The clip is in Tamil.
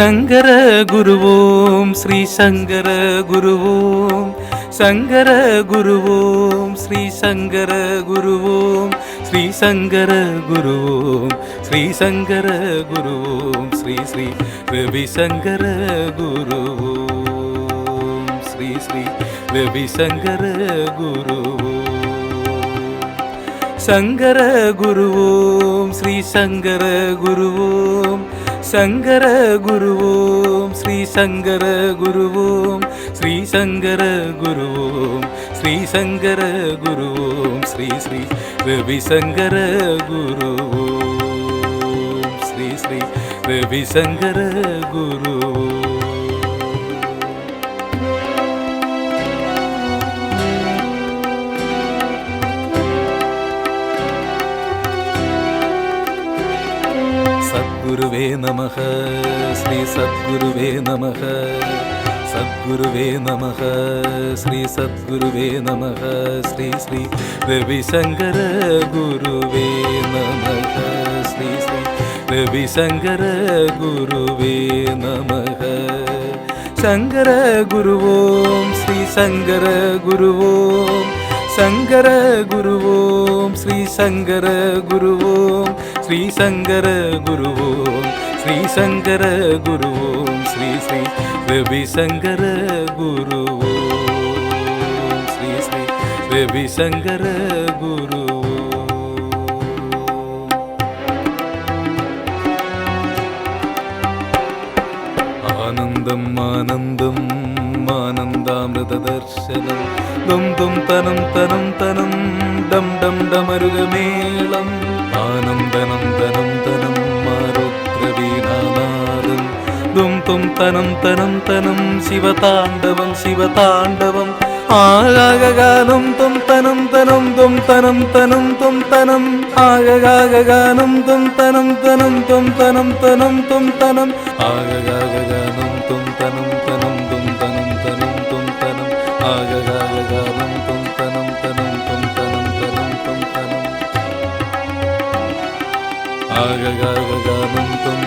சங்கர குருவோம் ஸ்ரீ சங்கர குருவோம், சங்கர குருவோம் ஸ்ரீ சங்கர குருவோம், ஸ்ரீ சங்கர குருவோம், ஸ்ரீ சங்கர குருவோம், ஸ்ரீ ஸ்ரீ ரவி சங்கர குருவோம், ஸ்ரீ ஸ்ரீ ரவி சங்கர குருவோம். சங்கர குருவோம் ஸ்ரீ சங்கர குருவோம், சங்கர குருவோம் ஸ்ரீ சங்கர குருவோம், ஸ்ரீ சங்கர குருவோம், ஸ்ரீ சங்கர குருவோம், ஸ்ரீ ஸ்ரீ ரவி சங்கர குருவோம், ஸ்ரீ ஸ்ரீ ரவி சங்கர குருவோம். சத்குருவே நமஹ, ஸ்ரீ சத்குருவே நமஹ, சத்குருவே நமஹ, ஸ்ரீ சத்குருவே நமஹ, ஸ்ரீ ஸ்ரீ ரவி சங்கர குருவே நமஹ, ஸ்ரீ ஸ்ரீ ரவி சங்கர குருவே நமஹ. சங்கர குருவோம் ஸ்ரீ சங்கர குருவோம், சங்கர குருவோம் ஸ்ரீ சங்கர குருவோம், ஸ்ரீ சங்கர குருவோம், ஸ்ரீ சங்கர குருவோம், ஸ்ரீ ஸ்ரீ ரவி சங்கர குருவோம், ஸ்ரீ ஸ்ரீ ரவி சங்கர குருவோம். ஆனந்தம் ஆனந்தம் ஆனந்தாமிருத தர்சனம், தும் தும் தனம் தனம் தனம் டம் டம் டமருகமேளம், ஆனந்தனம் தனம் தனம் ஆருத்ர வீணாநாதம், தும் தும் தனம் தனம் தனம் சிவதாண்டவம் சிவதாண்டவம், ஆகாகானம் தும் தனம் தனம் தும் தனம் தனம் தும் தனம், ஆகாகானம் தும் தனம் தனம் தும் தனம் தனம் தும் தனம், ஆகாகானம் தும் தனம் தனம் தும் தனம் தனம் தும் தனம், ஆகாகானம் தும் தனம் தனம் தும் தனம் தனம் தும் தனம், ஆகாகானம் தும்